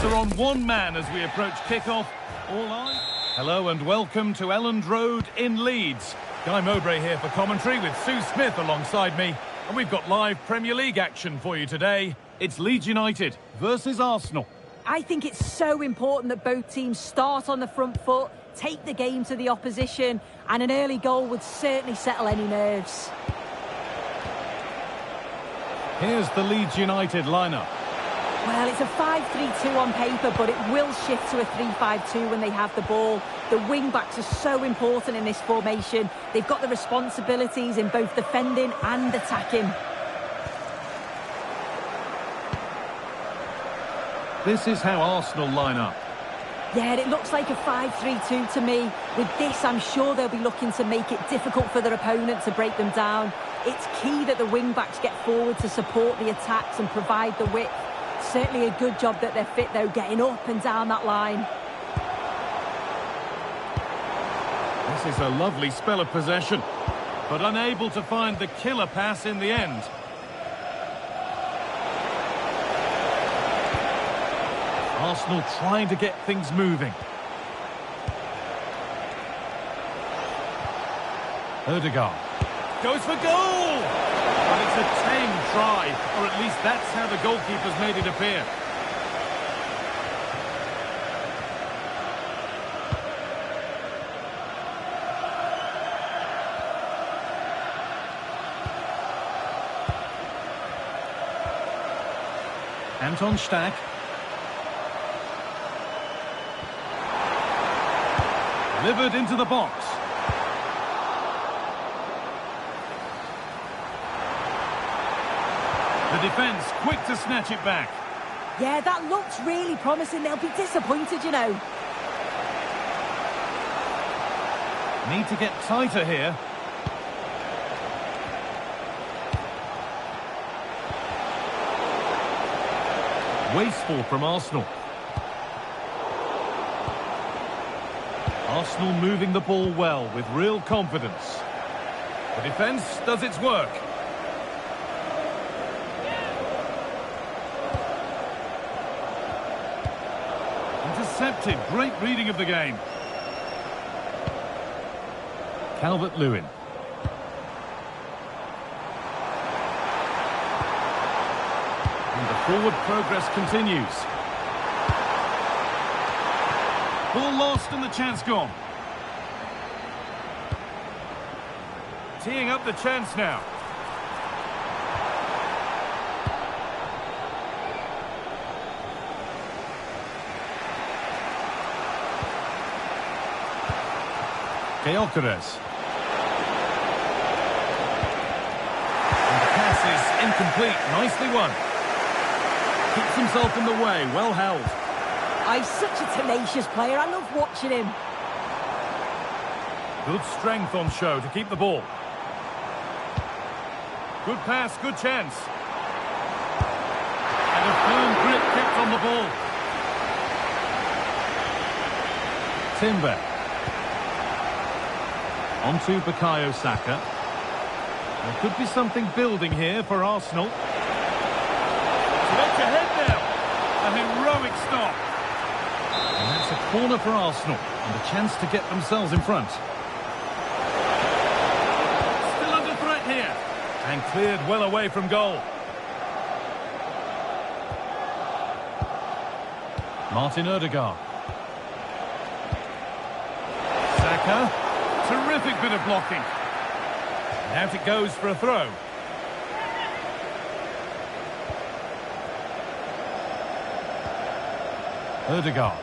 eyes are on one man as we approach kick-off. All eyes. Hello and welcome to Elland Road in Leeds. Guy Mowbray here for commentary with Sue Smith alongside me. And we've got live Premier League action for you today. It's Leeds United versus Arsenal. I think it's so important that both teams start on the front foot, take the game to the opposition, and an early goal would certainly settle any nerves. Here's the Leeds United lineup. Well, it's a 5-3-2 on paper, but it will shift to a 3-5-2 when they have the ball. The wing-backs are so important in this formation. They've got the responsibilities in both defending and attacking. This is how Arsenal line up. Yeah, it looks like a 5-3-2 to me. With this, I'm sure they'll be looking to make it difficult for their opponent to break them down. It's key that the wing-backs get forward to support the attacks and provide the width. Certainly a good job that they're fit, though, getting up and down that line. This is a lovely spell of possession, but unable to find the killer pass in the end. Arsenal trying to get things moving. Odegaard goes for goal! But it's a tame try, or at least that's how the goalkeeper's made it appear. Anton Stack. Delivered into the box. The defence quick to snatch it back. Yeah, that looks really promising. They'll be disappointed, you know. Need to get tighter here. Wasteful from Arsenal. Arsenal moving the ball well with real confidence. The defence does its work. Intercepted. Great reading of the game. Calvert-Lewin. And the forward progress continues. Ball lost and the chance gone. Teeing up the chance now. Gyökeres. And the pass is incomplete. Nicely won. Keeps himself in the way. Well held. He's such a tenacious player. I love watching him. Good strength on show to keep the ball. Good pass, good chance. And a firm grip kept on the ball. Timber. Onto Bukayo Saka. There could be something building here for Arsenal. To edge ahead now. A heroic stop. And that's a corner for Arsenal, and a chance to get themselves in front. Still under threat here. And cleared well away from goal. Martin Odegaard. Saka. Terrific bit of blocking. And out it goes for a throw. Odegaard.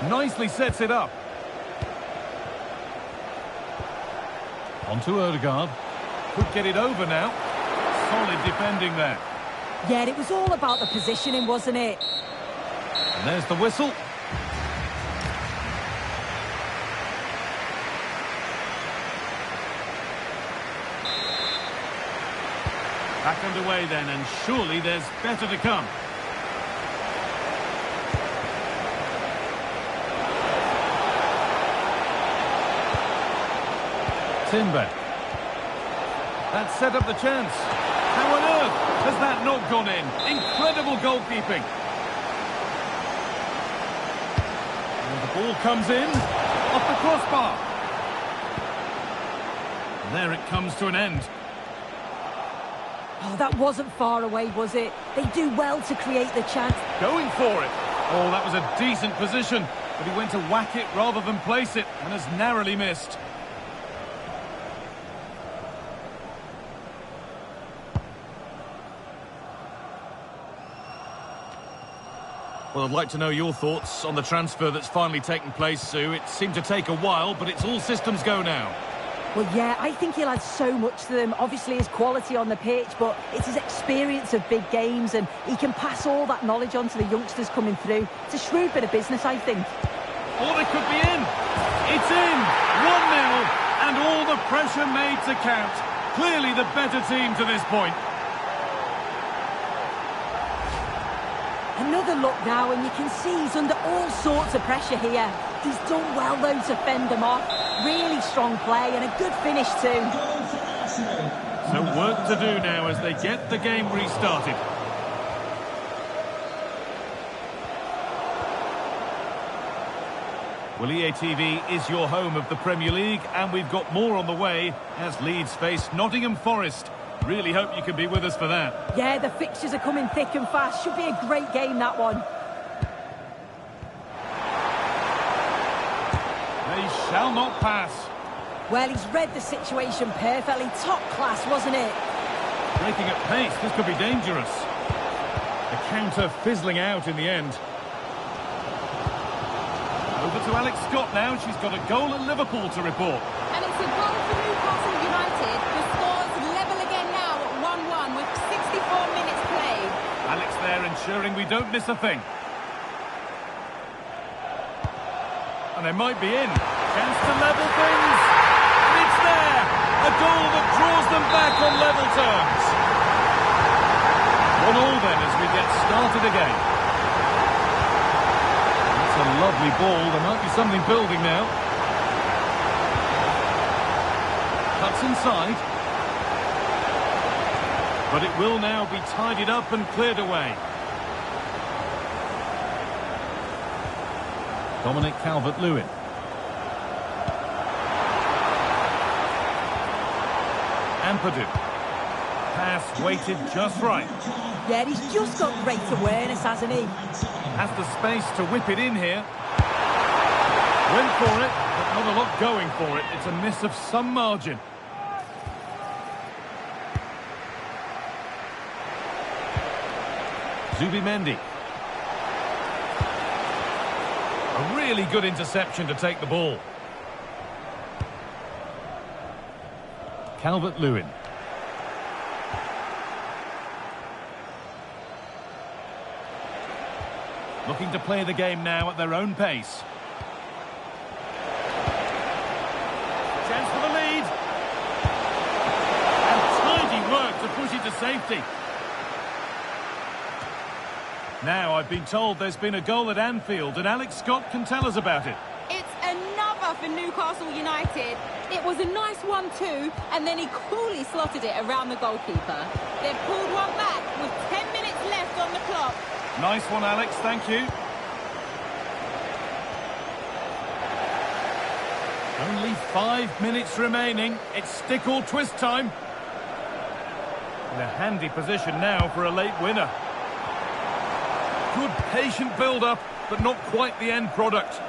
Nicely sets it up. Onto Odegaard. Could get it over now. Solid defending there. Yeah, it was all about the positioning, wasn't it? And there's the whistle. Back underway then, and surely there's better to come. Timber. That set up the chance. How on earth has that not gone in? Incredible goalkeeping. The ball comes in, off the crossbar. And there it comes to an end. Oh, that wasn't far away, was it? They do well to create the chance. Going for it. Oh, that was a decent position, but he went to whack it rather than place it and has narrowly missed. Well, I'd like to know your thoughts on the transfer that's finally taken place, Sue. It seemed to take a while, but it's all systems go now. Well, yeah, I think he'll add so much to them. Obviously, his quality on the pitch, but it's his experience of big games, and he can pass all that knowledge on to the youngsters coming through. It's a shrewd bit of business, I think. Oh, it could be in. It's in. 1-0, and all the pressure made to count. Clearly the better team to this point. Another look now, and you can see he's under all sorts of pressure here. He's done well, though, to fend them off. Really strong play and a good finish, too. So work to do now as they get the game restarted. Well, EA TV is your home of the Premier League, and we've got more on the way as Leeds face Nottingham Forest. Really hope you can be with us for that. Yeah, the fixtures are coming thick and fast. Should be a great game, that one. They shall not pass. Well, he's read the situation perfectly. Top class, wasn't it? Breaking at pace, this could be dangerous. The counter fizzling out in the end. Over to Alex Scott now. She's got a goal at Liverpool to report. And it's a goal for Newcastle United. The score's level again now at 1-1 with 64 minutes played. Alex there ensuring we don't miss a thing. And they might be in. Chance to level things. And it's there. A goal that draws them back on level terms. 1-1 then as we get started again. That's a lovely ball. There might be something building now. Cuts inside. But it will now be tidied up and cleared away. Dominic Calvert-Lewin. Ampadu. Pass weighted just right. Yeah, he's just got great awareness, hasn't he? Has the space to whip it in here. Went for it, but not a lot going for it. It's a miss of some margin. Zubimendi. A really good interception to take the ball. Calvert-Lewin. Looking to play the game now at their own pace. Chance for the lead. And tidy work to push it to safety. Now, I've been told there's been a goal at Anfield, and Alex Scott can tell us about it. It's another for Newcastle United. It was a nice 1-2, and then he coolly slotted it around the goalkeeper. They've pulled one back with 10 minutes left on the clock. Nice one, Alex, thank you. Only 5 minutes remaining. It's stick or twist time. In a handy position now for a late winner. Good patient build-up, but not quite the end product.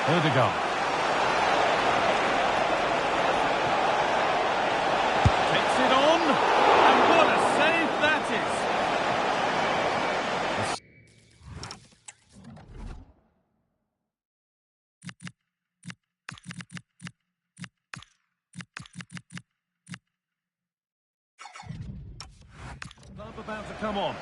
Odegaard. Takes it on, and what a save that is. Club about to come on.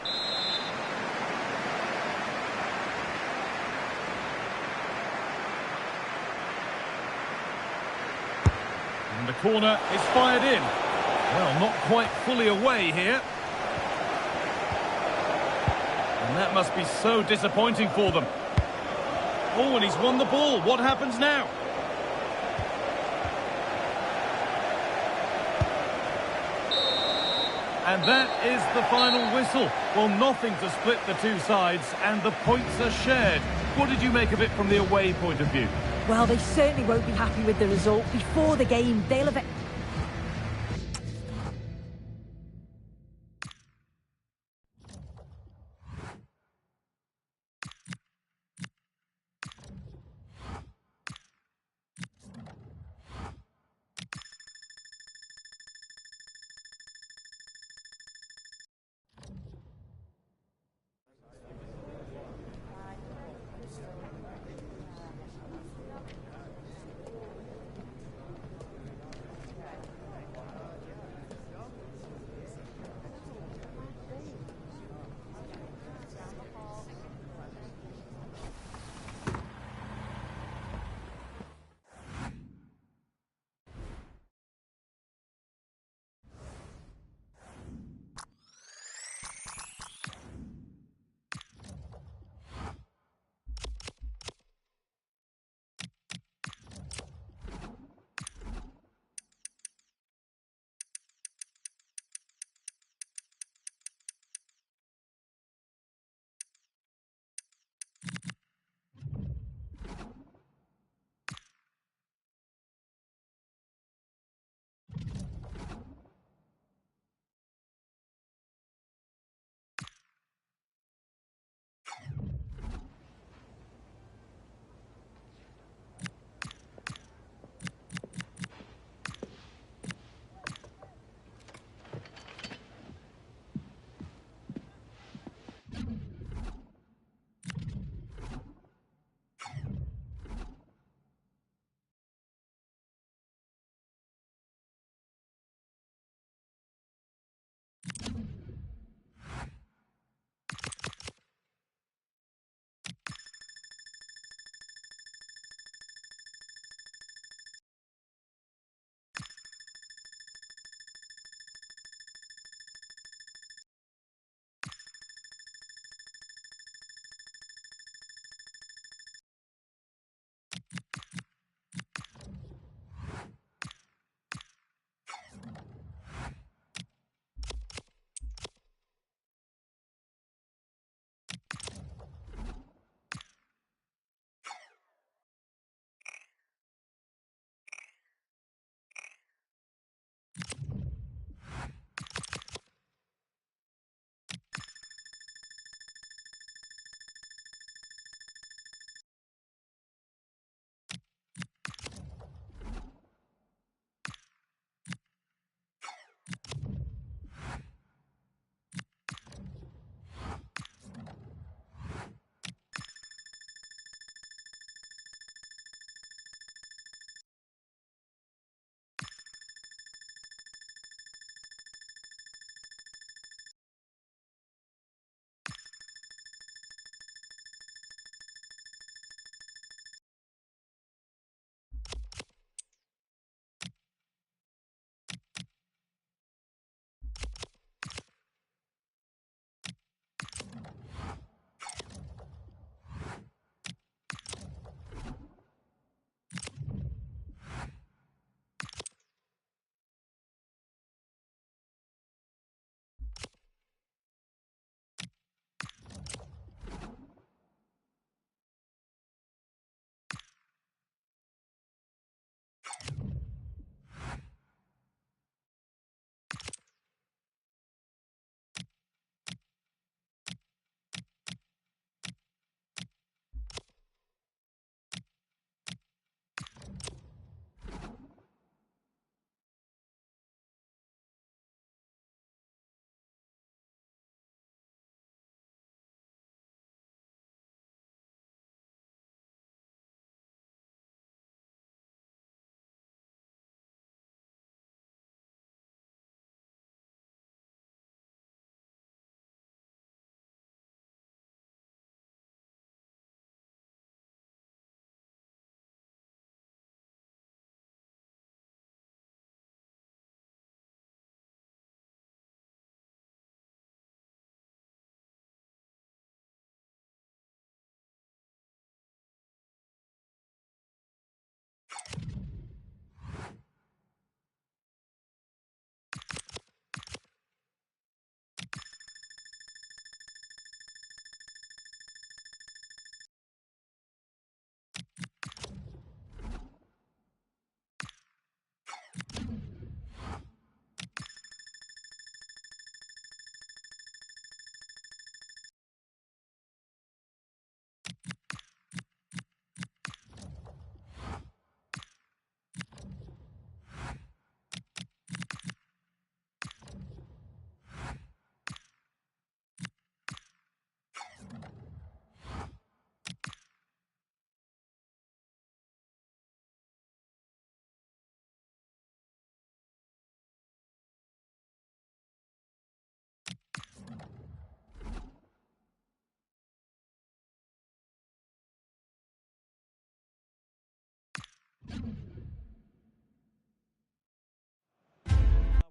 And the corner is fired in. Well, not quite fully away here. And that must be so disappointing for them. Oh, and he's won the ball. What happens now? And that is the final whistle. Well, nothing to split the two sides, and the points are shared. What did you make of it from the away point of view? Well, they certainly won't be happy with the result. Before the game, they'll have...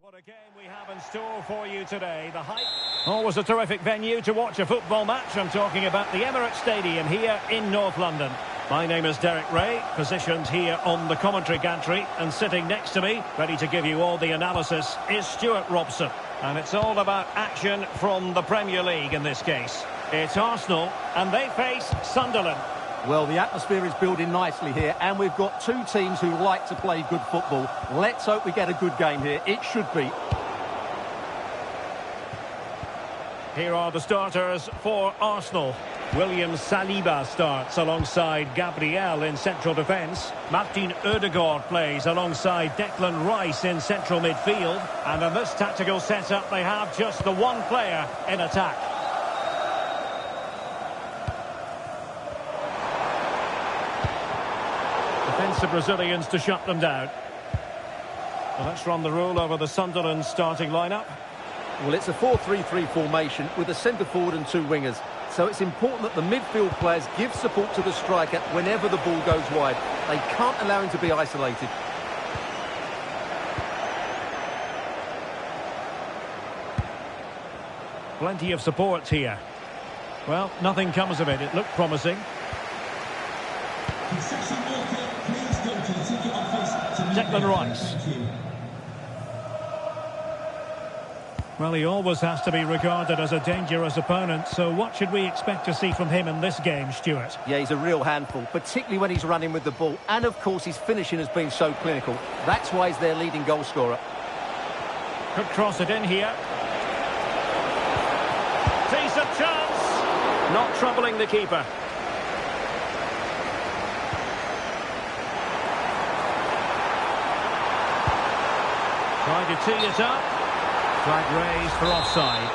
What a game we have in store for you today. The hype. Always a terrific venue to watch a football match. I'm talking about the Emirates Stadium here in North London. My name is Derek Ray, positioned here on the commentary gantry, and sitting next to me, ready to give you all the analysis, is Stuart Robson. And it's all about action from the Premier League in this case. It's Arsenal, and they face Sunderland. Well, the atmosphere is building nicely here, and we've got two teams who like to play good football. Let's hope we get a good game here. It should be. Here are the starters for Arsenal. William Saliba starts alongside Gabriel in central defence. Martin Odegaard plays alongside Declan Rice in central midfield. And in this tactical setup, they have just the one player in attack. Defensive Brazilians to shut them down. Well, let's run the rule over the Sunderland starting lineup. Well, it's a 4-3-3 formation with a centre forward and two wingers. So it's important that the midfield players give support to the striker whenever the ball goes wide. They can't allow him to be isolated. Plenty of support here. Well, nothing comes of it. It looked promising. Declan Rice. Well, he always has to be regarded as a dangerous opponent, so what should we expect to see from him in this game, Stuart? Yeah, he's a real handful, particularly when he's running with the ball. And, of course, his finishing has been so clinical. That's why he's their leading goal scorer. Could cross it in here. Decent chance. Not troubling the keeper. Tried to tee it up. Flag raised for offside.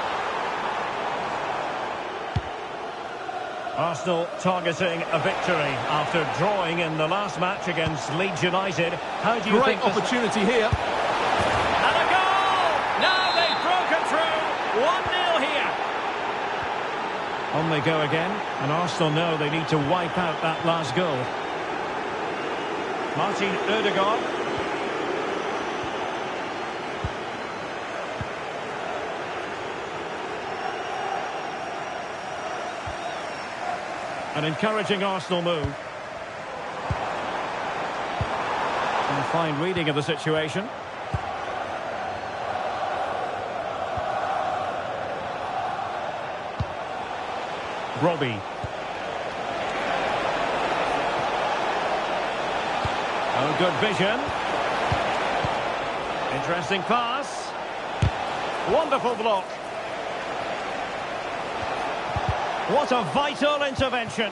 Arsenal targeting a victory after drawing in the last match against Leeds United. How do you think? Great opportunity here. And a goal! Now they've broken through. 1-0 here. On they go again, and Arsenal know they need to wipe out that last goal. Martin Odegaard. An encouraging Arsenal move. And a fine reading of the situation. Robbie. Oh, good vision. Interesting pass. Wonderful block. What a vital intervention.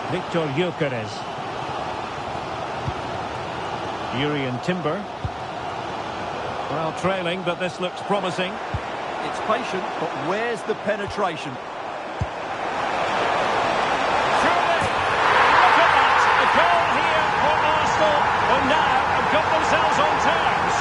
Victor Gyökeres. Urian Timber. Well, trailing, but this looks promising. It's patient, but where's the penetration? Surely! Look at that! A goal here for Arsenal, who now have got themselves on terms.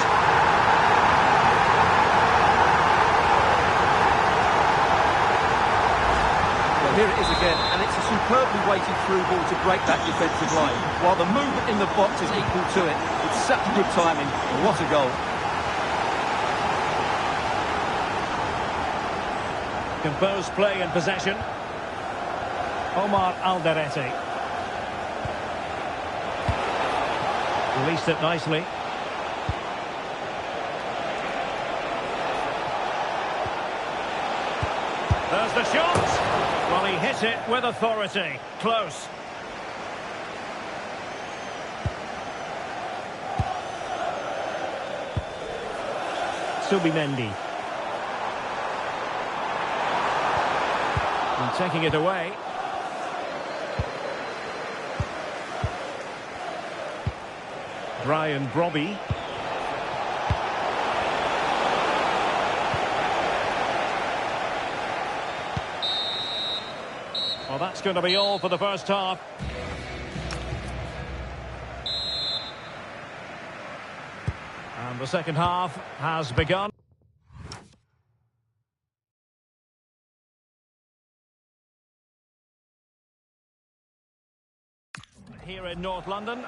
Here it is again, and it's a superbly weighted through ball to break that defensive line, while the movement in the box is equal to it. It's such good timing. What a goal. Composed play in possession. Omar Alderete. Released it nicely. There's the shot. Well, he hit it with authority. Close. Subimendi. And taking it away. Brian Brobby. Well, that's going to be all for the first half. And the second half has begun. in North London.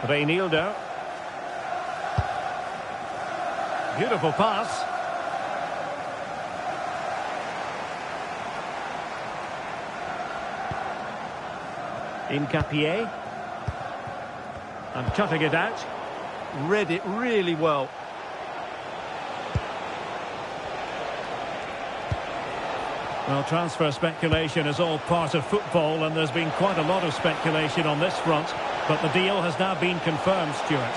Reinildo. Beautiful pass. Incapié. And cutting it out. Read it really well. Well, transfer speculation is all part of football, and there's been quite a lot of speculation on this front. But the deal has now been confirmed, Stuart.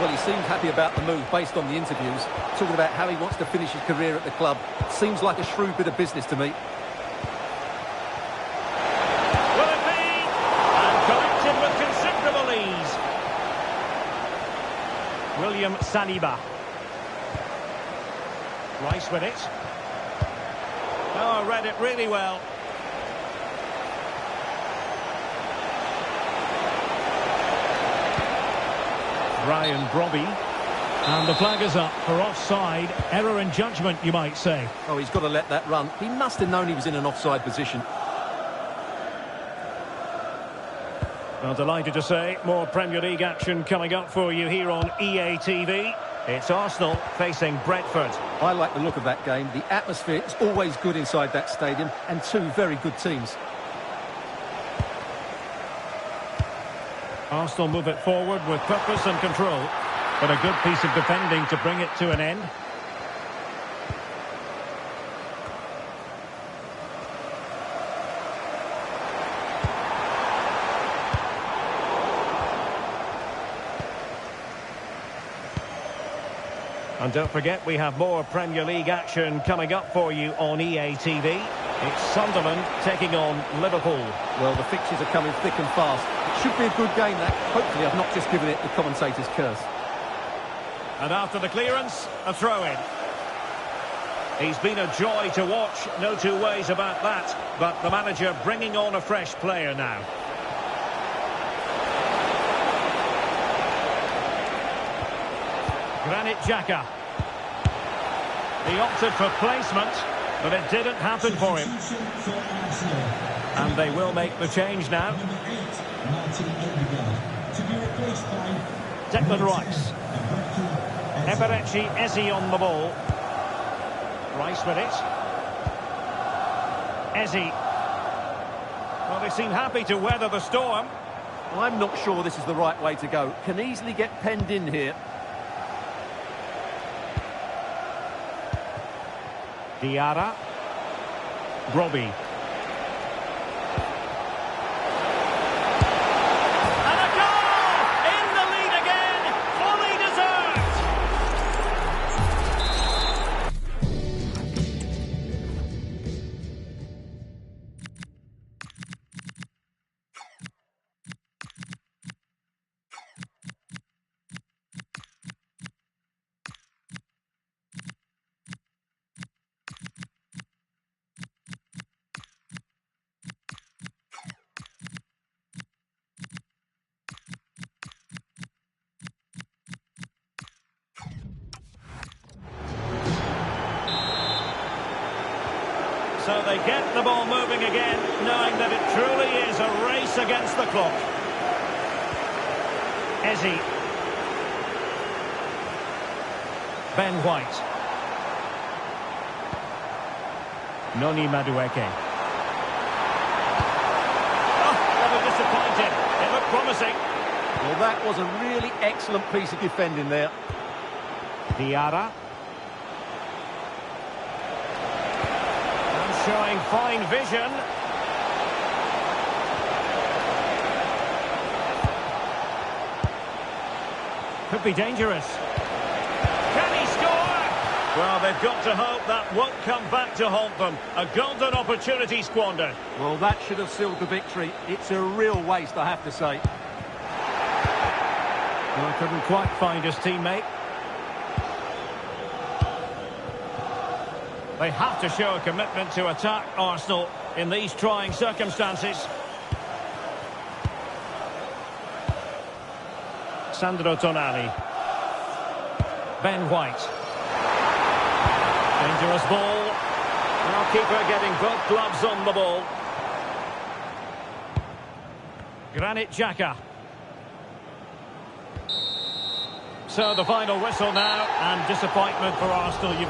Well, he seemed happy about the move based on the interviews. Talking about how he wants to finish his career at the club. Seems like a shrewd bit of business to me. Will it be? And collected with considerable ease. William Saliba. Rice with it. Oh, read it really well. Ryan Brobby. And the flag is up for offside. Error in judgment, you might say. Oh, he's got to let that run. He must have known he was in an offside position. Well, delighted to say, more Premier League action coming up for you here on EA TV. It's Arsenal facing Brentford. I like the look of that game. The atmosphere is always good inside that stadium, and two very good teams. Arsenal move it forward with purpose and control, but a good piece of defending to bring it to an end. And don't forget, we have more Premier League action coming up for you on EA TV. It's Sunderland taking on Liverpool. Well, the fixtures are coming thick and fast. It should be a good game, that. Hopefully I've not just given it the commentator's curse. And after the clearance, a throw-in. He's been a joy to watch, no two ways about that. But the manager bringing on a fresh player now. Granit Xhaka. He opted for placement, but it didn't happen for him. And they will make the change now. Declan Rice. Eberechi Eze on the ball. Rice with it. Eze. Well, they seem happy to weather the storm. I'm not sure this is the right way to go. Can easily get penned in here. Diarra. Robbie. And a goal! In the lead again! Fully deserved! So they get the ball moving again, knowing that it truly is a race against the clock. Eze. Ben White. Noni Madueke. Oh, they were disappointed. It looked promising. Well, that was a really excellent piece of defending there. Diarra. Showing fine vision. Could be dangerous. Can he score? Well, they've got to hope that won't come back to haunt them. A golden opportunity squandered. Well, that should have sealed the victory. It's a real waste, I have to say. Well, couldn't quite find his teammate. They have to show a commitment to attack Arsenal in these trying circumstances. Sandro Tonali. Ben White. Dangerous ball. Now keeper getting both gloves on the ball. Granit Xhaka. So the final whistle now, and disappointment for Arsenal.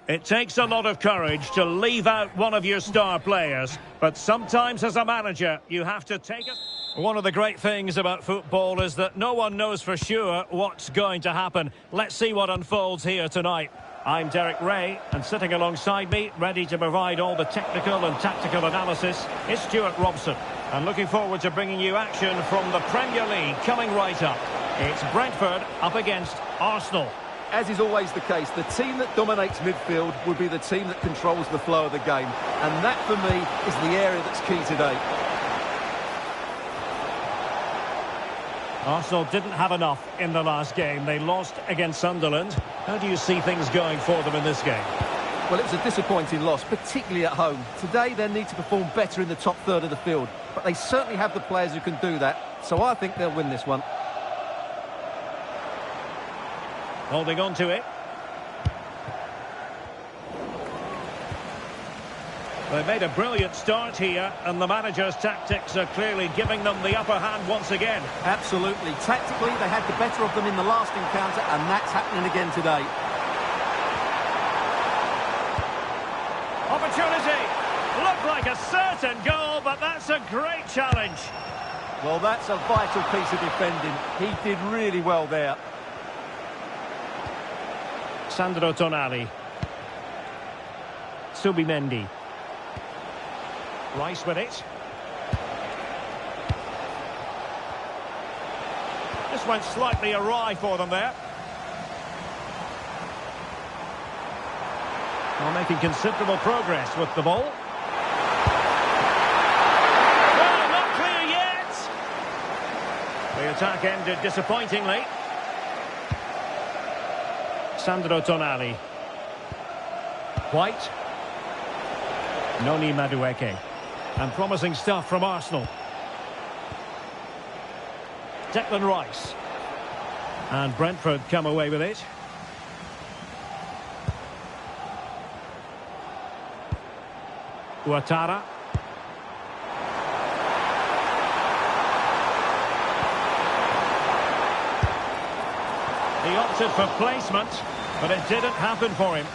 It takes a lot of courage to leave out one of your star players, but sometimes as a manager you have to take it. One of the great things about football is that no one knows for sure what's going to happen. Let's see what unfolds here tonight. I'm Derek Ray, and sitting alongside me, ready to provide all the technical and tactical analysis, is Stuart Robson. And looking forward to bringing you action from the Premier League coming right up. It's Brentford up against Arsenal. As is always the case, the team that dominates midfield will be the team that controls the flow of the game. And that, for me, is the area that's key today. Arsenal didn't have enough in the last game. They lost against Sunderland. How do you see things going for them in this game? Well, it was a disappointing loss, particularly at home. Today, they need to perform better in the top third of the field. But they certainly have the players who can do that. So I think they'll win this one. Holding on to it. They've made a brilliant start here, and the manager's tactics are clearly giving them the upper hand once again. Absolutely. Tactically, they had the better of them in the last encounter, and that's happening again today. Opportunity. Looked like a certain goal, but that's a great challenge. Well, that's a vital piece of defending. He did really well there. Sandro Tonali. Subimendi. Rice with it. This went slightly awry for them there. Well, making considerable progress with the ball. Well, not clear yet. The attack ended disappointingly. Sandro Tonali. White. Noni Madueke. And promising stuff from Arsenal. Declan Rice. And Brentford come away with it. Ouattara. He opted for placement, but it didn't happen for him.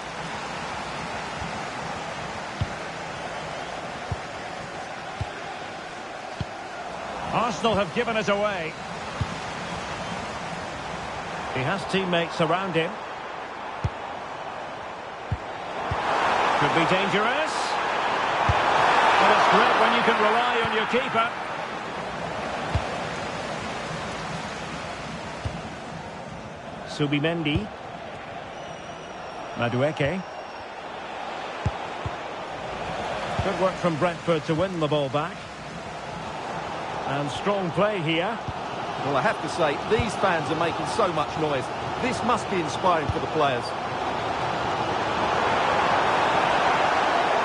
Arsenal have given it away. He has teammates around him. Could be dangerous. But it's great when you can rely on your keeper. Subimendi. Madueke. Good work from Brentford to win the ball back. And strong play here. Well, I have to say, these fans are making so much noise. This must be inspiring for the players.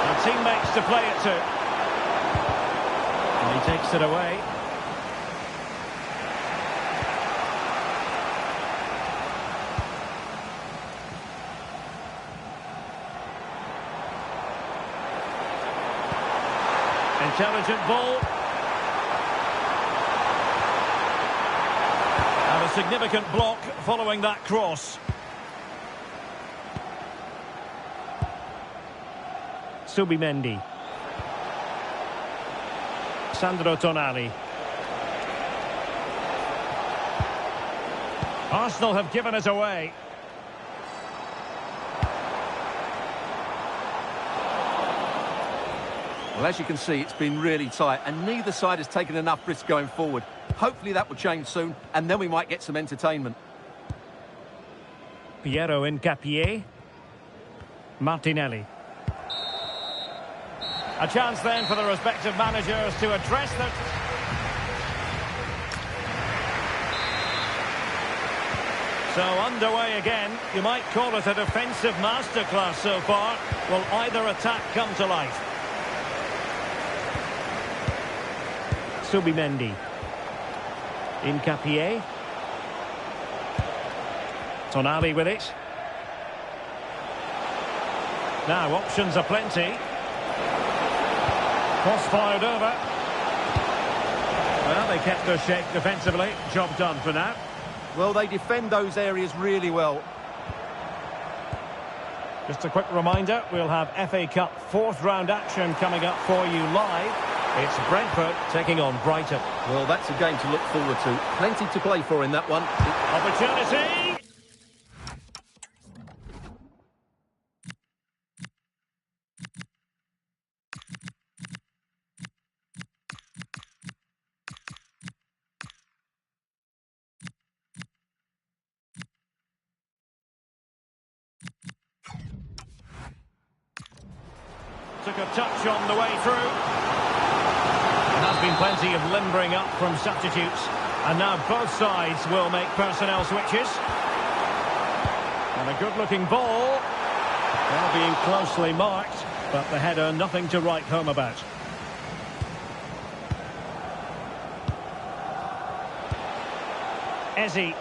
And teammates to play it to. And he takes it away. Intelligent ball. significant block following that cross. Subimendi. Sandro Tonali. Arsenal have given it away. Well, as you can see, it's been really tight, and neither side has taken enough risk going forward. Hopefully that will change soon, and then we might get some entertainment. Piero Hincapié. Martinelli. A chance then for the respective managers to address them. So underway again. You might call it a defensive masterclass so far. Will either attack come to light? Subimendi. Hincapié. Tonali with it. Now options are plenty. Cross fired over. Well, they kept their shape defensively. Job done for now. Well, they defend those areas really well. Just a quick reminder, we'll have FA Cup fourth round action coming up for you live. It's Brentford taking on Brighton. Well, that's a game to look forward to. Plenty to play for in that one. Opportunity! Took a touch on the way through. There has been plenty of limbering up from substitutes. And now both sides will make personnel switches. And a good-looking ball. Well, being closely marked, but the header nothing to write home about. Eze.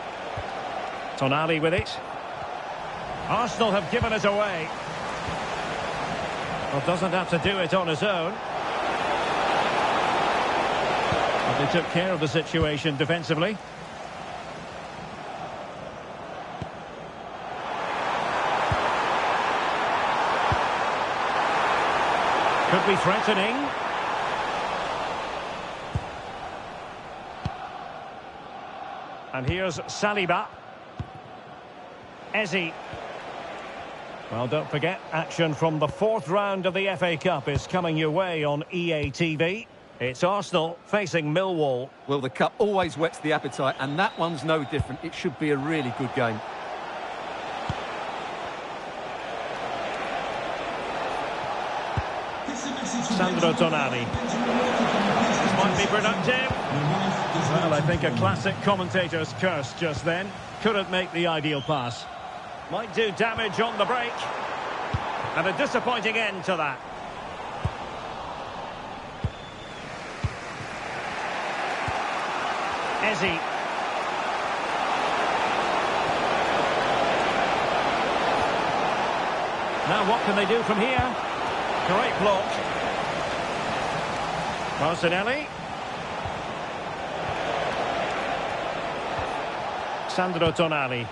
Tonali with it. Arsenal have given it away. Well, doesn't have to do it on his own. But they took care of the situation defensively. Could be threatening. And here's Saliba. Eze. Well, don't forget, action from the fourth round of the FA Cup is coming your way on EA TV. It's Arsenal facing Millwall. Well, the cup always whets the appetite, and that one's no different. It should be a really good game. Sandro Tonali. This might be productive. Well, I think a classic commentator's curse just then. Couldn't make the ideal pass. Might do damage on the break. And a disappointing end to that. Eze. Now what can they do from here? Great block. Martinelli. Sandro Tonali.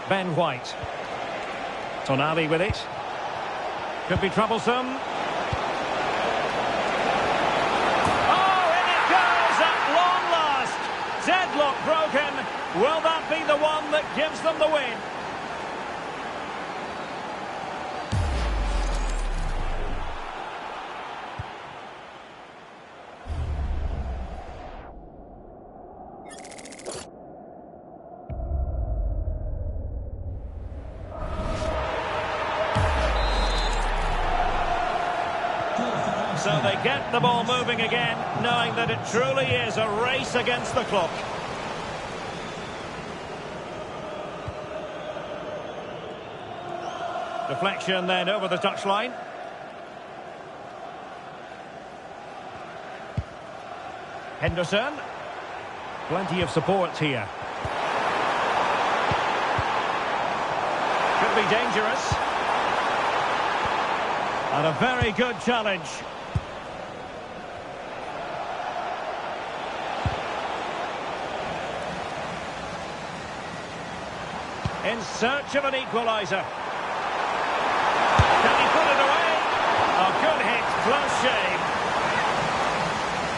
Ben White. Tonali with it. Could be troublesome. Oh, in it goes at long last. Deadlock broken. Will that be the one that gives them the win? So they get the ball moving again, knowing that it truly is a race against the clock. Deflection then over the touchline. Henderson. Plenty of support here. Could be dangerous. And a very good challenge. In search of an equaliser. Can he put it away? A good hit, close shave.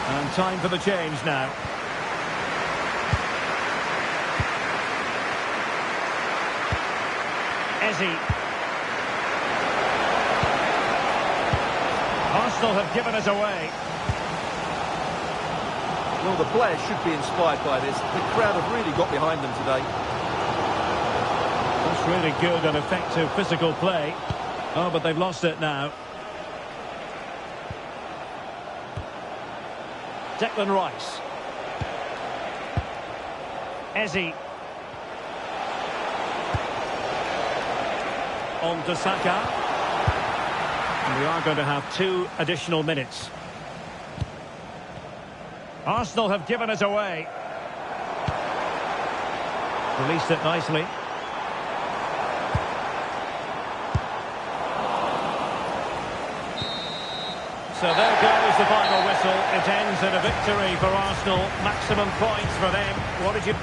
And time for the change now. Eze. Arsenal have given us away. Well, the players should be inspired by this. The crowd have really got behind them today. That's really good and effective physical play. Oh, but they've lost it now. Declan Rice. Eze. On to Saka. And we are going to have 2 additional minutes. Arsenal have given us away. Released it nicely. So there goes the final whistle. It ends in a victory for Arsenal. Maximum points for them. What did you...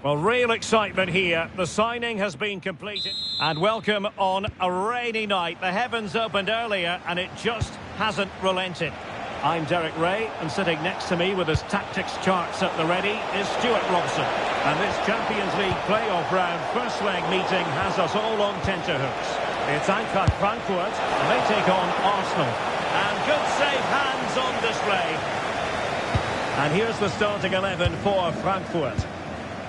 Well, real excitement here. The signing has been completed. And welcome on a rainy night. The heavens opened earlier and it just hasn't relented. I'm Derek Ray, and sitting next to me with his tactics charts at the ready is Stuart Robson. And this Champions League playoff round first leg meeting has us all on tenterhooks. It's Eintracht Frankfurt and they take on Arsenal. And good safe hands on display. And here's the starting 11 for Frankfurt.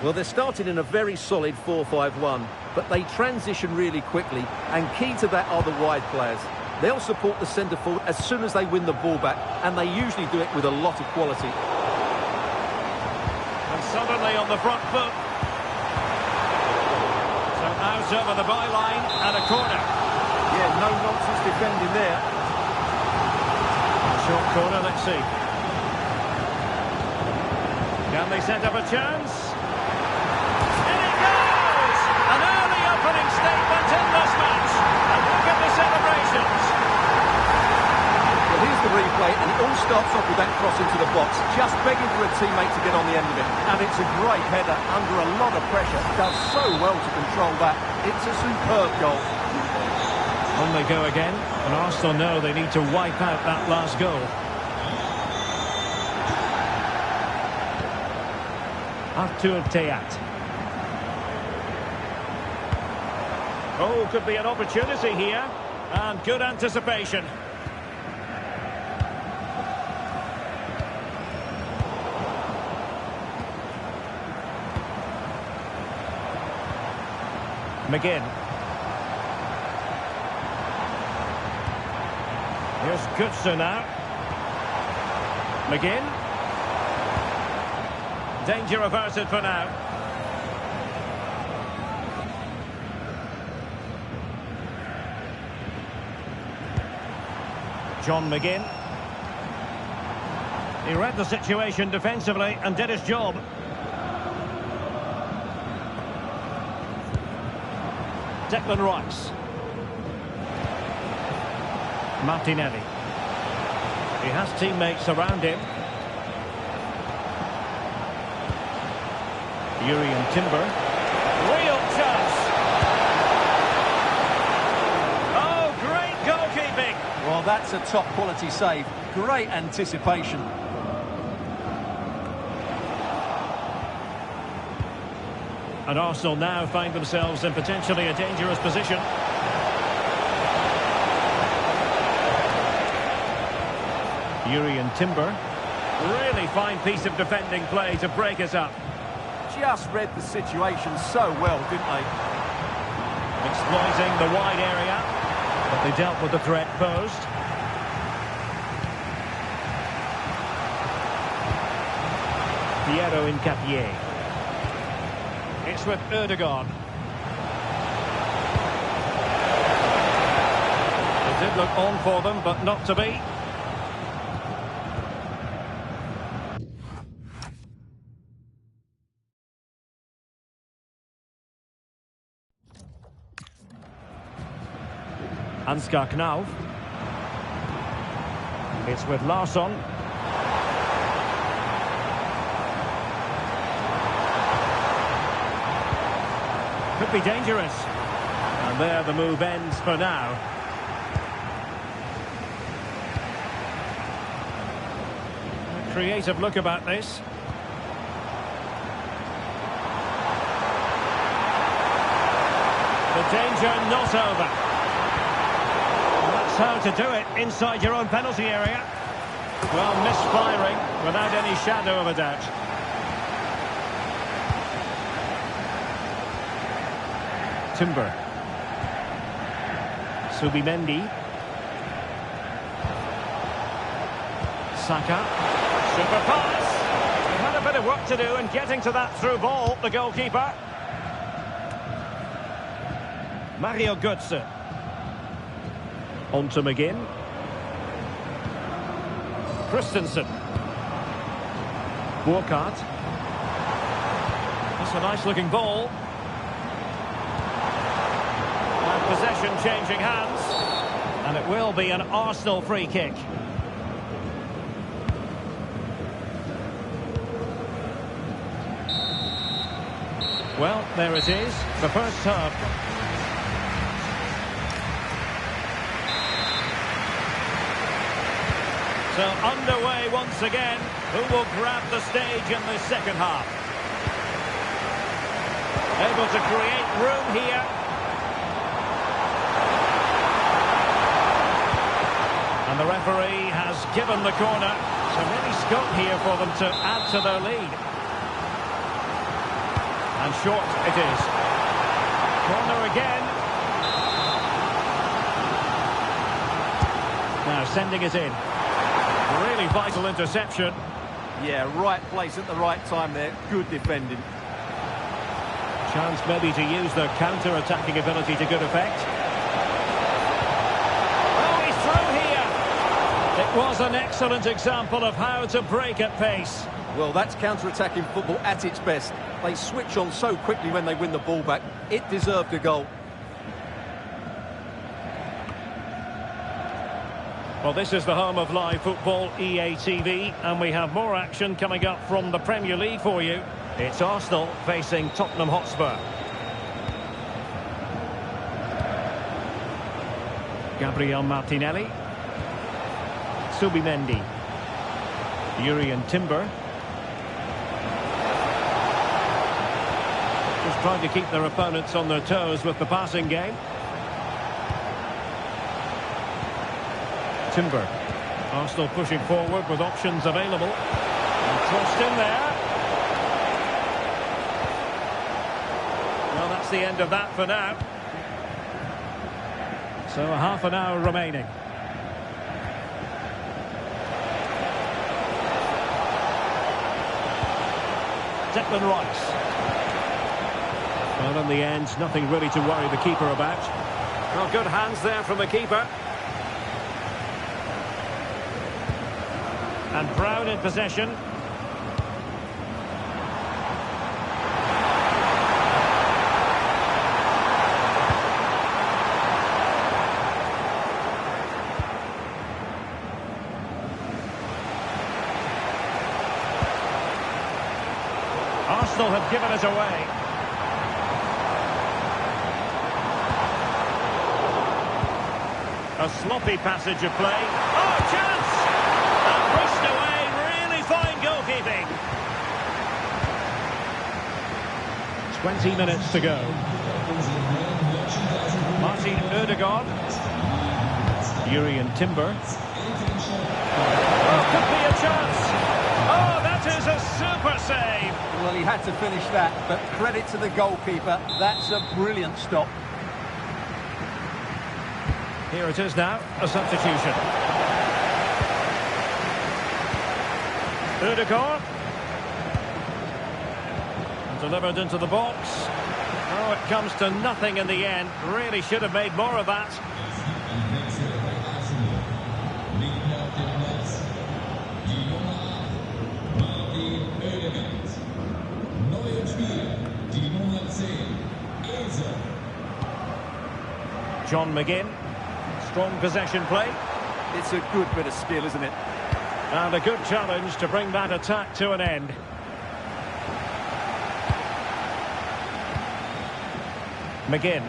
Well, they're starting in a very solid 4-5-1, but they transition really quickly, and key to that are the wide players. They'll support the centre forward as soon as they win the ball back, and they usually do it with a lot of quality. And suddenly on the front foot. So out over the byline and a corner. Yeah, no nonsense defending there. Short corner, let's see. Can they set up a chance? An early opening statement in this match. And look at the celebrations. Well, here's the replay, and it all starts off with that cross into the box, just begging for a teammate to get on the end of it. And it's a great header under a lot of pressure. Does so well to control that. It's a superb goal. On they go again, and Arsenal know they need to wipe out that last goal. Artur Teat. Oh, could be an opportunity here. And good anticipation. McGinn. Here's Götze now. McGinn. Danger averted for now. John McGinn. He read the situation defensively and did his job. Declan Rice. Martinelli. He has teammates around him. Jurriën Timber. Real chance. Oh, great goalkeeping. Well, that's a top quality save. Great anticipation. And Arsenal now find themselves in potentially a dangerous position. Jurriën Timber. Really fine piece of defending play to break us up. Just read the situation so well, didn't they? Exploiting the wide area, but they dealt with the threat posed. Piero Incapié. It's with Ødegaard. It did look on for them, but not to be. Ansgar Knauf. It's with Larsson. Could be dangerous. And there the move ends for now. A creative look about this. The danger not over. That's how to do it inside your own penalty area. Well, misfiring without any shadow of a doubt. Timber. Subimendi. Saka. Super pass. He had a bit of work to do in getting to that through ball, the goalkeeper. Mario Götze. On to McGinn. Christensen. Burkhardt. That's a nice looking ball. And possession changing hands. And it will be an Arsenal free kick. Well, there it is, the first half. So underway once again. Who will grab the stage in the second half? Able to create room here. And the referee has given the corner. So really scope here for them to add to their lead. And short it is. Corner again. Now sending it in. Really vital interception. Yeah, right place at the right time there. Good defending. Chance maybe to use their counter-attacking ability to good effect. Oh, he's through here. It was an excellent example of how to break at pace. Well, that's counter-attacking football at its best. They switch on so quickly when they win the ball back. It deserved a goal. Well, this is the home of live football, EA TV, and we have more action coming up from the Premier League for you. It's Arsenal facing Tottenham Hotspur. Gabriel Martinelli. Subimendi. Jurriën Timber. Just trying to keep their opponents on their toes with the passing game. Timber. Arsenal pushing forward with options available. And crossed in there. Well, that's that's the end of that for now. So a half an hour remaining. Declan Rice. Well, in the end, nothing really to worry the keeper about. Well, good hands there from the keeper. And Brown in possession. Arsenal have given it away. A sloppy passage of play. Oh, chance! And pushed away. Really fine goalkeeping. 20 minutes to go. Martin Ødegaard. Jurriën Timber. Oh, could be a chance. Oh, that is a super save. Well, he had to finish that, but credit to the goalkeeper. That's a brilliant stop. Here it is now, a substitution. Ødegaard. Delivered into the box. Oh, it comes to nothing in the end. Really should have made more of that. John McGinn. Strong possession play. It's a good bit of skill, isn't it? And a good challenge to bring that attack to an end. McGinn.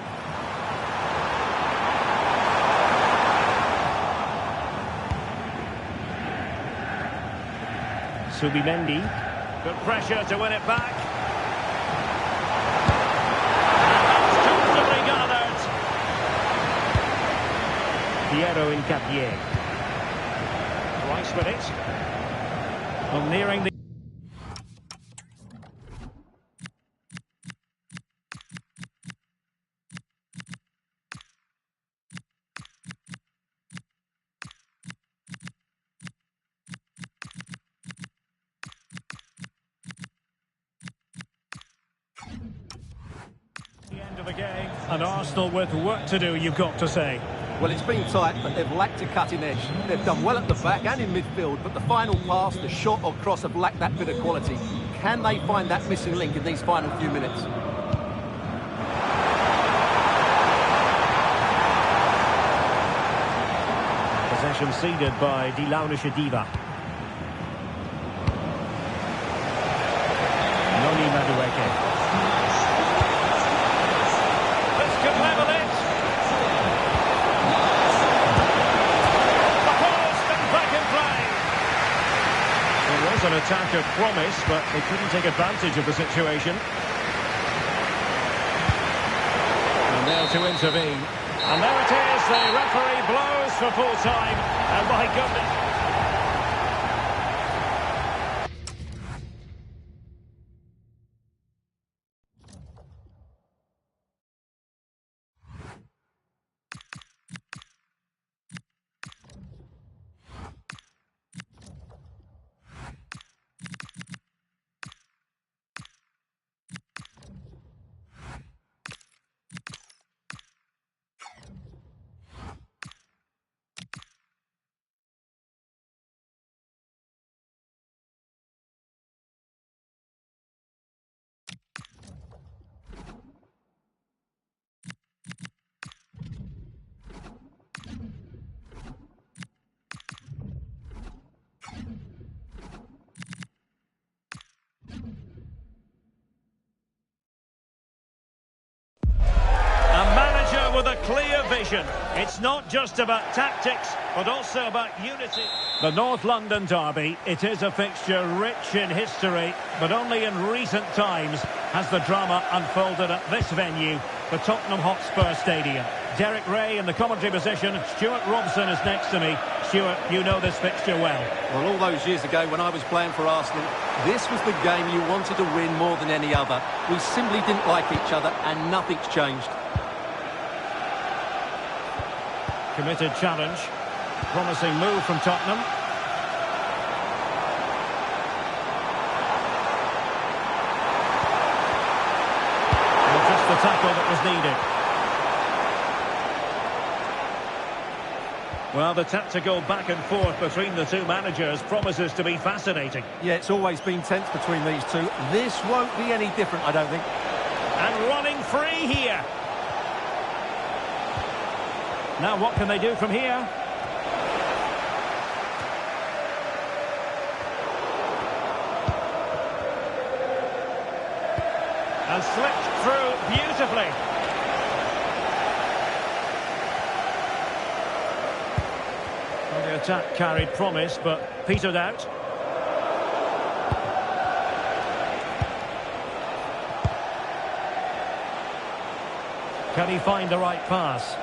Subimendi. Good pressure to win it back. And that's comfortably gathered. Piero Incapié. Rice with it. Well, nearing the... end of the game. And Arsenal with work to do, you've got to say. Well, it's been tight, but they've lacked a cutting edge. They've done well at the back and in midfield, but the final pass, the shot or cross have lacked that bit of quality. Can they find that missing link in these final few minutes? Possession ceded by Di Launische Diva. Noni Madueke. This could level it. The post and back in play. There was an attack of promise, but they couldn't take advantage of the situation. And there to intervene. And there it is, the referee blows for full time, and my goodness. With a clear vision. It's not just about tactics, but also about unity. The North London derby, it is a fixture rich in history, but only in recent times has the drama unfolded at this venue, the Tottenham Hotspur Stadium. Derek Ray in the commentary position, Stuart Robson is next to me. Stuart, you know this fixture well. Well, all those years ago when I was playing for Arsenal, this was the game you wanted to win more than any other. We simply didn't like each other and nothing's changed. Committed challenge. Promising move from Tottenham. And just the tackle that was needed. Well, the tactical back and forth between the two managers promises to be fascinating. Yeah, it's always been tense between these two. This won't be any different, I don't think. And running free here. Now what can they do from here? And slipped through beautifully. Well, the attack carried promise, but petered out. Can he find the right pass?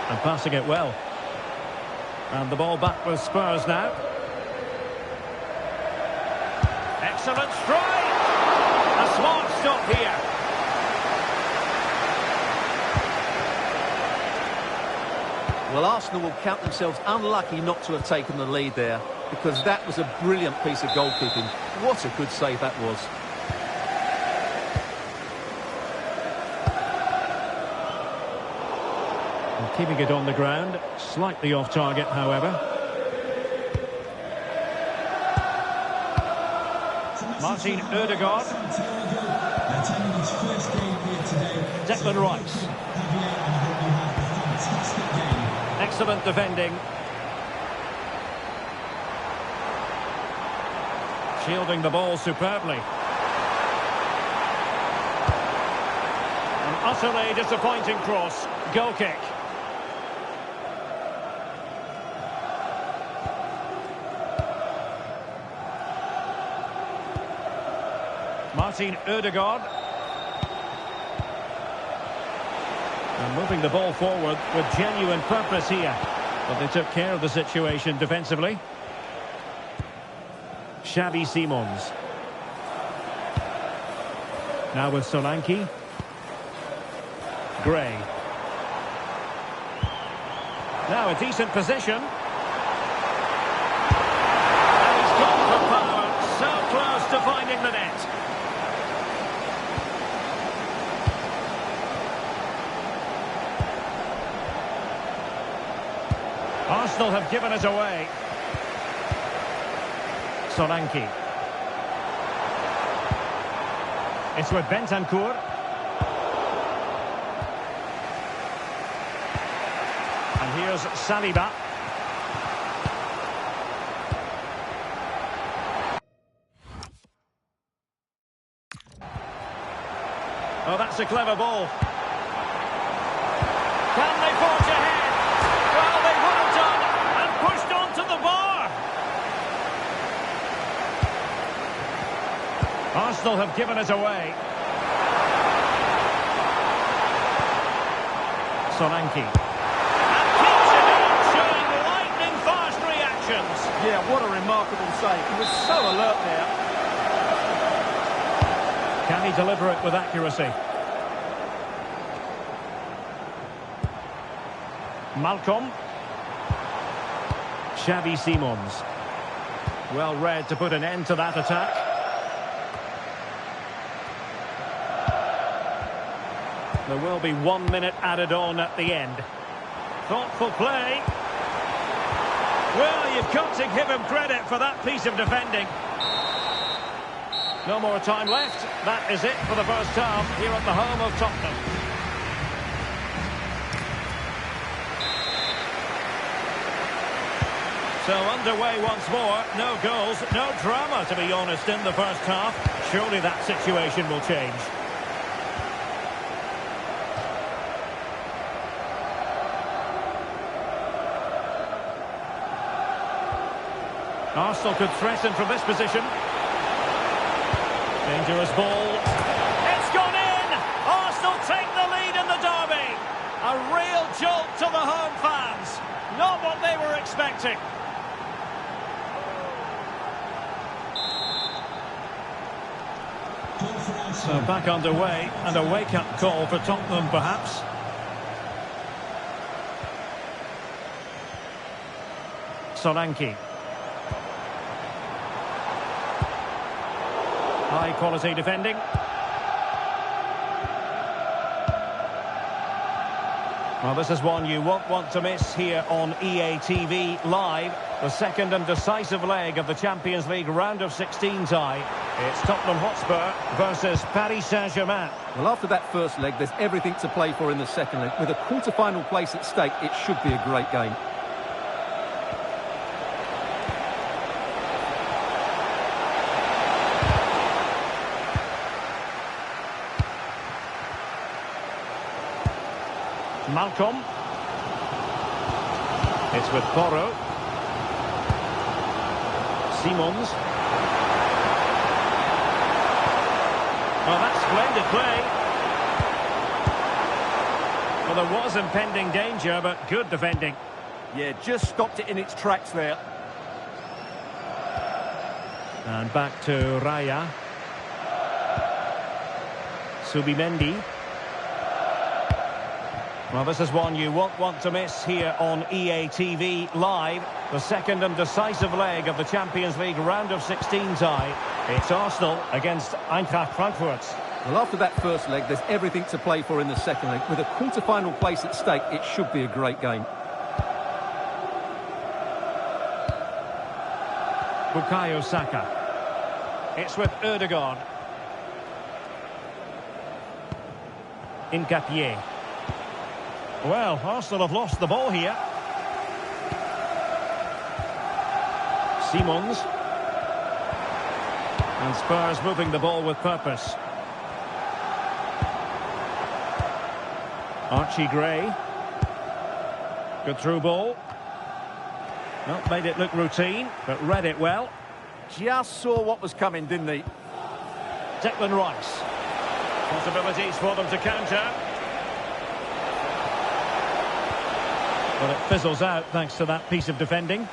And passing it well. And the ball back with Spurs now. Excellent strike! A smart stop here. Well, Arsenal will count themselves unlucky not to have taken the lead there, because that was a brilliant piece of goalkeeping. What a good save that was. Keeping it on the ground, slightly off target, however. Martin Ødegaard. Declan Rice. Excellent defending. Shielding the ball superbly. An utterly disappointing cross. Goal kick. Martin Ødegaard. And moving the ball forward with genuine purpose here. But they took care of the situation defensively. Xavi Simons. Now with Solanke. Gray. Now a decent position. And he's gone for power. So close to finding the net. Arsenal have given it away. Solanke. It's with Bentancur. And here's Saliba. Oh, that's a clever ball. Can they forge ahead? Well, they would have done, and pushed onto the bar. Arsenal have given it away. Solanke. And keeps it in, showing lightning-fast reactions. Yeah, what a remarkable save. He was so alert there. Can he deliver it with accuracy? Malcolm. Xavi Simons. Well read to put an end to that attack. There will be 1 minute added on at the end. Thoughtful play. Well, you've got to give him credit for that piece of defending. No more time left. That is it for the first half here at the home of Tottenham. So underway once more. No goals, no drama, to be honest, in the first half. Surely that situation will change. Arsenal could threaten from this position. Dangerous ball. It's gone in! Arsenal take the lead in the derby. A real jolt to the home fans. Not what they were expecting. So back underway, and a wake-up call for Tottenham, perhaps. Solanke. High-quality defending. Well, this is one you won't want to miss here on EA TV Live. The second and decisive leg of the Champions League round of 16 tie. It's Tottenham Hotspur versus Paris Saint-Germain. Well, after that first leg, there's everything to play for in the second leg. With a quarter-final place at stake, it should be a great game. Malcolm. It's with Porro. Simons. Well, that's splendid play. Well, there was impending danger, but good defending. Yeah, just stopped it in its tracks there. And back to Raya. Subimendi. Well, this is one you won't want to miss here on EA TV Live. The second and decisive leg of the Champions League round of 16 tie. It's Arsenal against Eintracht Frankfurt. Well, after that first leg, there's everything to play for in the second leg. With a quarter-final place at stake, it should be a great game. Bukayo Saka. It's with Ødegaard. Nketiah. Well, Arsenal have lost the ball here. Simons. And Spurs moving the ball with purpose. Archie Gray. Good through ball. Not made it look routine, but read it well. Just saw what was coming, didn't he? Declan Rice. Possibilities for them to counter. But it fizzles out thanks to that piece of defending.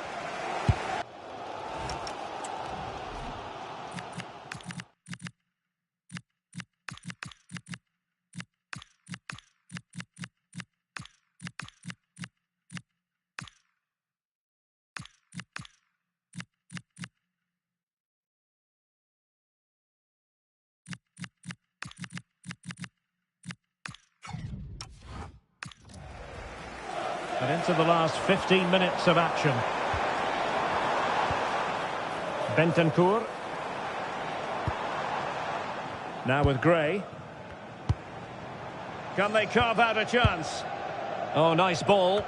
And into the last 15 minutes of action. Bentancur. Now with Gray. Can they carve out a chance? Oh, nice ball.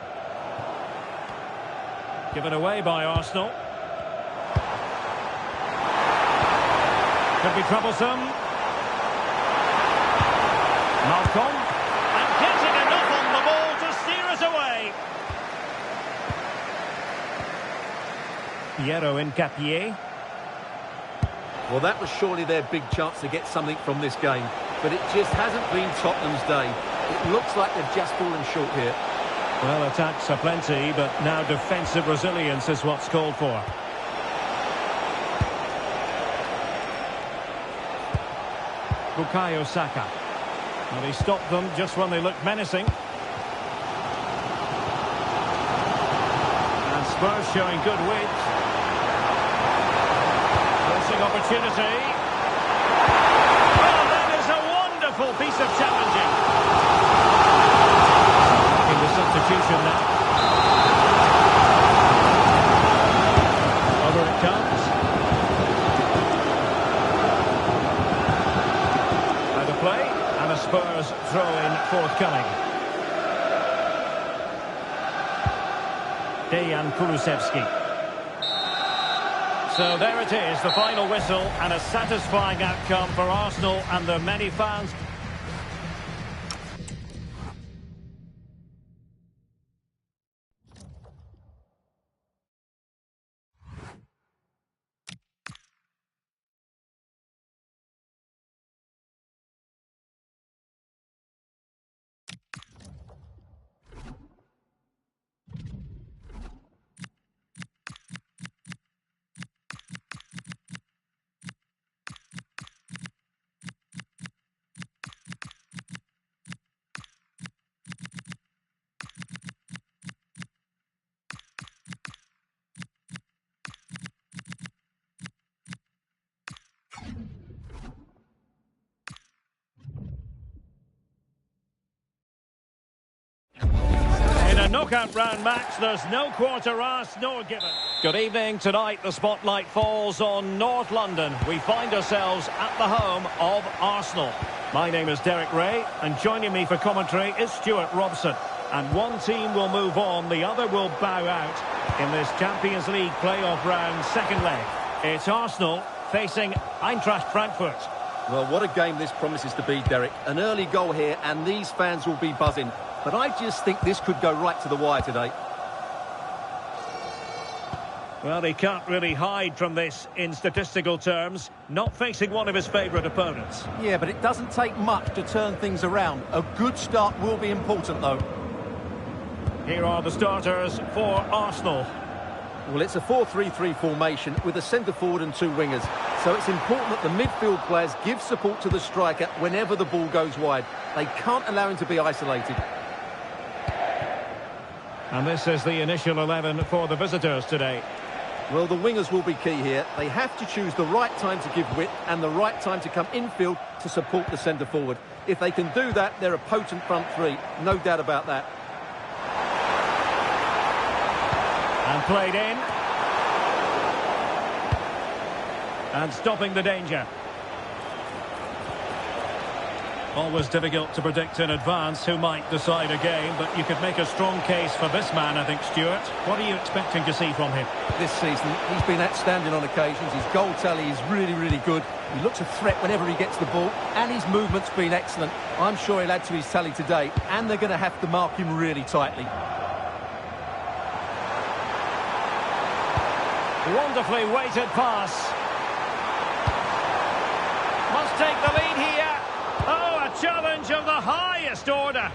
Given away by Arsenal. Could be troublesome. Malcolm. And getting enough on the ball to steer us away. Piero Nketiah. Well, that was surely their big chance to get something from this game. But it just hasn't been Tottenham's day. It looks like they've just fallen short here. Well, attacks are plenty, but now defensive resilience is what's called for. Bukayo Saka. Well, he stopped them just when they looked menacing. And Spurs showing good width. Forcing opportunity. Oh, that is a wonderful piece of challenging. Making the substitution now. Over it comes. Out of play. And a Spurs throw-in forthcoming. Dejan Kulusevski. So there it is, the final whistle, and a satisfying outcome for Arsenal and their many fans. knockout round match. There's no quarter asked nor given. Good evening. Tonight the spotlight falls on North London. We find ourselves at the home of Arsenal. My name is Derek Ray, and joining me for commentary is Stuart Robson. And one team will move on, the other will bow out in this Champions League playoff round second leg. It's Arsenal facing Eintracht Frankfurt. Well, what a game this promises to be, Derek. An early goal here, and these fans will be buzzing. But I just think this could go right to the wire today. Well, he can't really hide from this in statistical terms. Not facing one of his favourite opponents. Yeah, but it doesn't take much to turn things around. A good start will be important, though. Here are the starters for Arsenal. Well, it's a 4-3-3 formation with a centre-forward and two wingers. So it's important that the midfield players give support to the striker whenever the ball goes wide. They can't allow him to be isolated. And this is the initial 11 for the visitors today. Well, the wingers will be key here. They have to choose the right time to give width and the right time to come infield to support the centre-forward. If they can do that, they're a potent front three. No doubt about that. And played in. And stopping the danger. Always difficult to predict in advance who might decide a game, but you could make a strong case for this man, I think, Stuart. What are you expecting to see from him? This season, he's been outstanding on occasions. His goal tally is really, really good. He looks a threat whenever he gets the ball, and his movement's been excellent. I'm sure he'll add to his tally today, and they're going to have to mark him really tightly. Wonderfully weighted pass. Must take the lead here. Oh, a challenge of the highest order.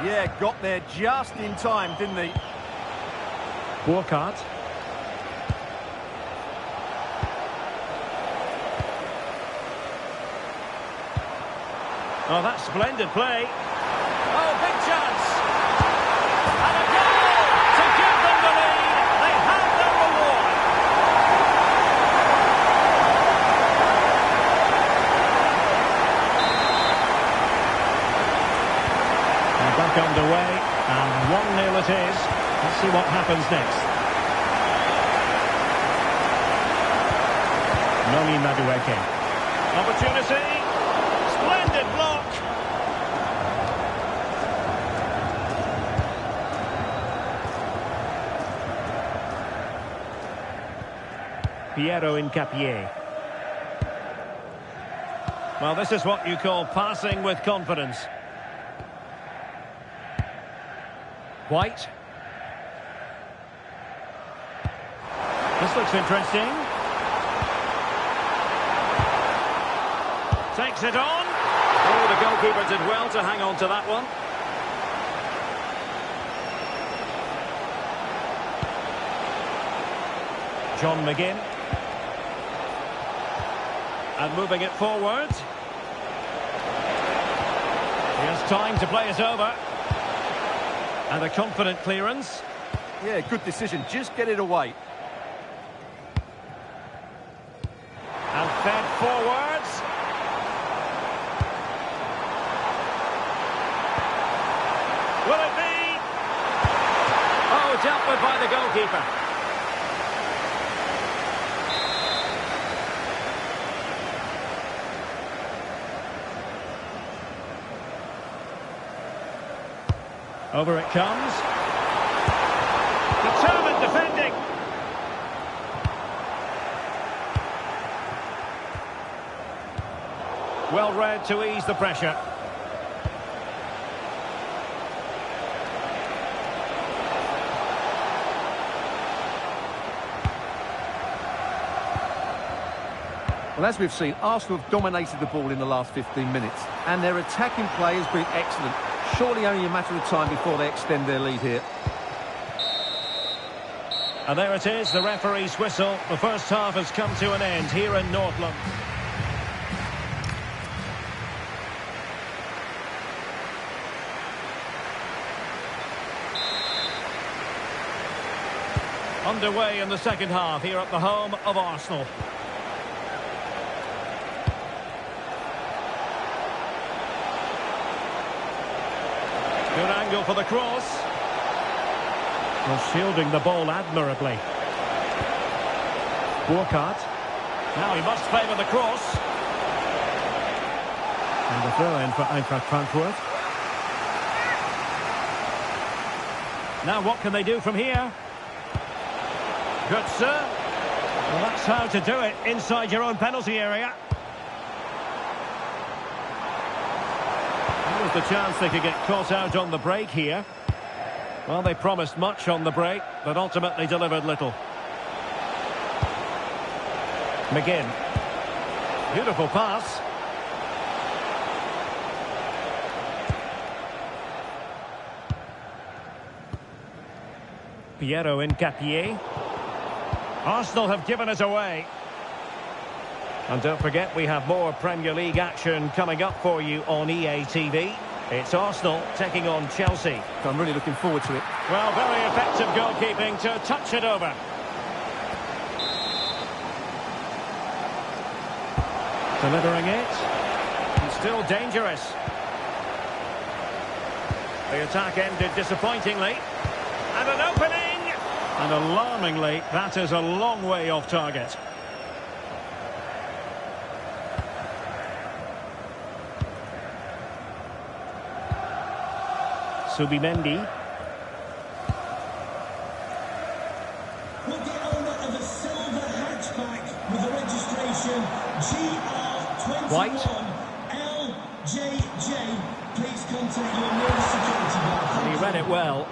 Yeah, got there just in time, didn't he? Burkhardt. Oh, that's splendid play. Oh, big chance. And a goal to give them the lead. They have their reward. And back underway, and 1-0 it is. Let's see what happens next. Noni Madueke. Opportunity. Splendid block. Piero Incapié. Well, this is what you call passing with confidence. White. This looks interesting. Takes it on. Oh, the goalkeeper did well to hang on to that one. John McGinn. And moving it forward. He has time to play it over. And a confident clearance. Yeah, good decision. Just get it away. And fed forwards. Will it be? Oh, dealt with by the goalkeeper. Over it comes. Determined defending. Well read to ease the pressure. Well, as we've seen, Arsenal have dominated the ball in the last 15 minutes, and their attacking play has been excellent. Surely only a matter of time before they extend their lead here. And there it is, the referee's whistle. The first half has come to an end here in North London. Underway in the second half here at the home of Arsenal. Good angle for the cross. Well, shielding the ball admirably. Burkhardt. Now he must favour the cross. And the throw-in for Eintracht Frankfurt. Now what can they do from here? Good serve. Well, that's how to do it inside your own penalty area. That was the chance they could get caught out on the break here. Well, they promised much on the break, but ultimately delivered little. McGinn. Beautiful pass. Piero Hincapié. Arsenal have given it away. And don't forget, we have more Premier League action coming up for you on EA TV. It's Arsenal taking on Chelsea. I'm really looking forward to it. Well, very effective goalkeeping to touch it over. Delivering it. And still dangerous. The attack ended disappointingly. And an opening! And alarmingly, that is a long way off target. Subimendi. With the owner of a silver hatchback with the registration GR21LJJ, please contact your nearest security guard. He read it well.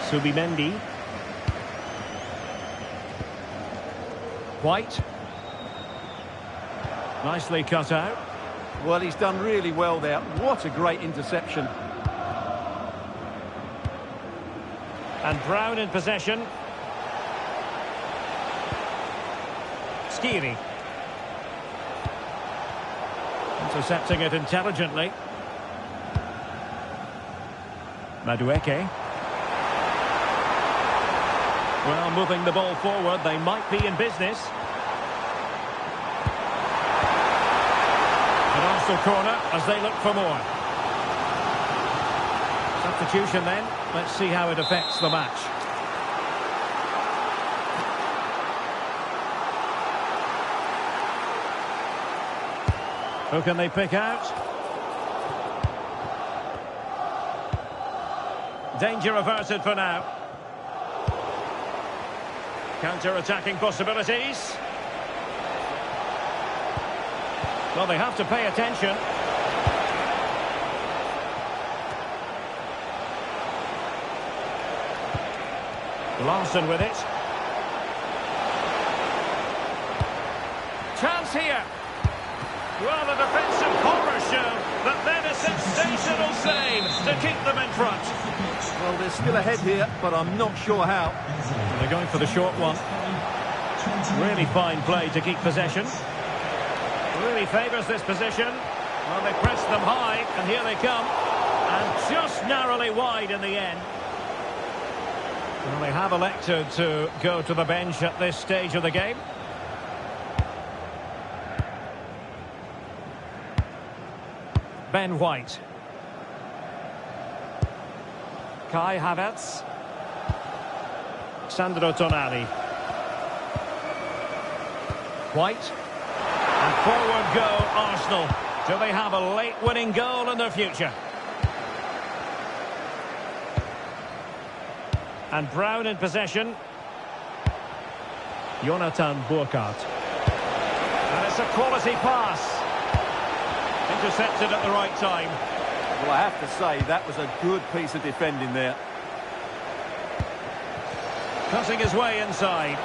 Subimendi. White. Nicely cut out. Well, he's done really well there. What a great interception. And Brown in possession. Skiri. Intercepting it intelligently. Madueke. Well, moving the ball forward, they might be in business. An Arsenal corner as they look for more. Substitution then. Let's see how it affects the match. Who can they pick out? Danger averted for now. Counter-attacking possibilities. Well, they have to pay attention. Larson with it. Chance here. Well, a defensive horror show, but then a sensational save to keep them in front. Well, they're still ahead here, but I'm not sure how. And they're going for the short one. Really fine play to keep possession. Really favours this position. Well, they press them high, and here they come. And just narrowly wide in the end. Well, they have elected to go to the bench at this stage of the game. Ben White. Kai Havertz. Sandro Tonali. White. And forward go Arsenal. Do they have a late winning goal in their future? And Brown in possession. Jonathan Burkhardt. And it's a quality pass. Intercepted at the right time. Well, I have to say, that was a good piece of defending there. Cutting his way inside.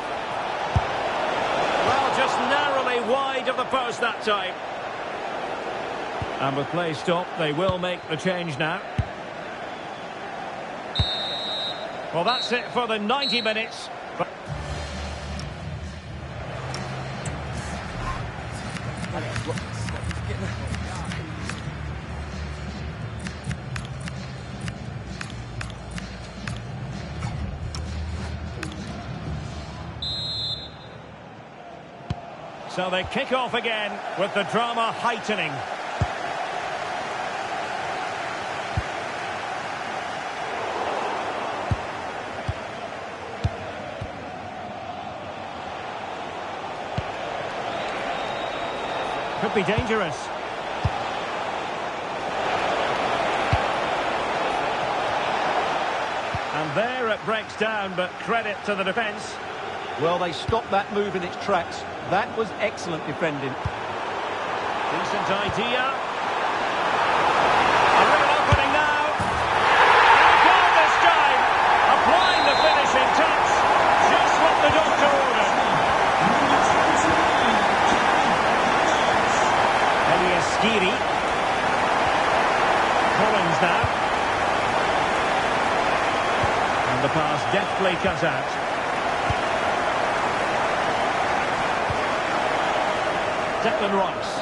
Well, just narrowly wide of the post that time. And with play stopped, they will make the change now. Well, that's it for the 90 minutes. So they kick off again with the drama heightening. Could be dangerous. And there it breaks down, but credit to the defence. Well, they stopped that move in its tracks. That was excellent defending. Decent idea. A real opening now. And a goal this time. Applying the finishing touch. Just what the doctor ordered. Skiri. Collins now. And the pass deftly cut out. Declan Rice.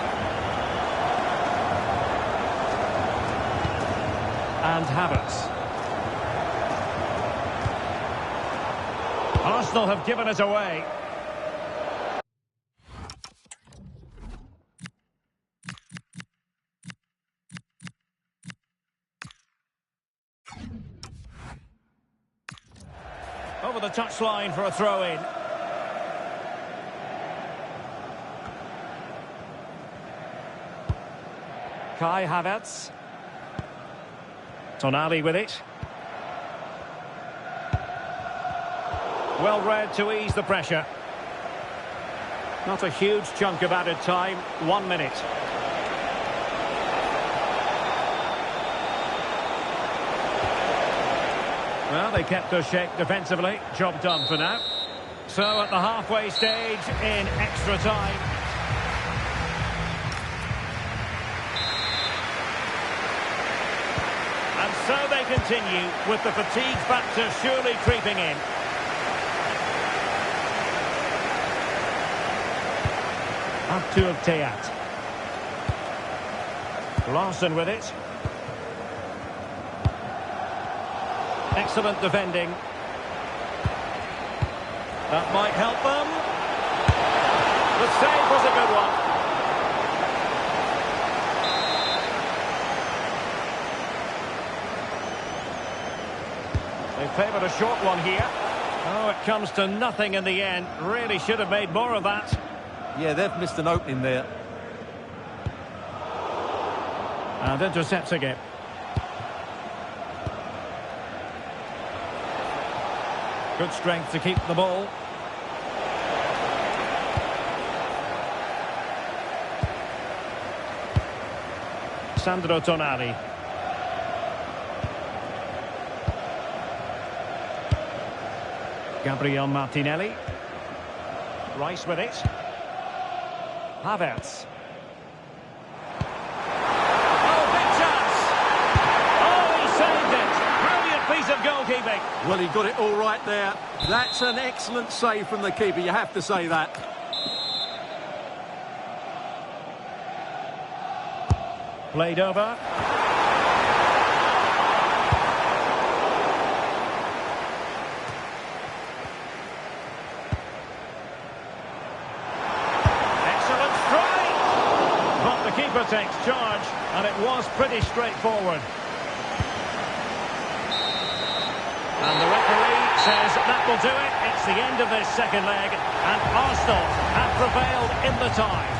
And Havertz. Arsenal have given it away. Over the touchline for a throw-in. Kai Havertz. Tonali with it. Well read to ease the pressure. Not a huge chunk of added time. 1 minute. Well, they kept us shape defensively. Job done for now. So at the halfway stage in extra time. And so they continue with the fatigue factor surely creeping in. Abdul Tayat. Larson with it. Excellent defending. That might help them. The save was a good one. They favoured a short one here. Oh, it comes to nothing in the end. Really should have made more of that. Yeah, they've missed an opening there. And intercepts again. Good strength to keep the ball. Sandro Tonali. Gabriel Martinelli. Rice with it. Havertz. Oh, big chance! Oh, he saved it! Brilliant piece of goalkeeping. Well, he got it all right there. That's an excellent save from the keeper, you have to say that. Played over. Excellent strike! But the keeper takes charge, and it was pretty straightforward. And the referee says that will do it. It's the end of this second leg, and Arsenal have prevailed in the tie.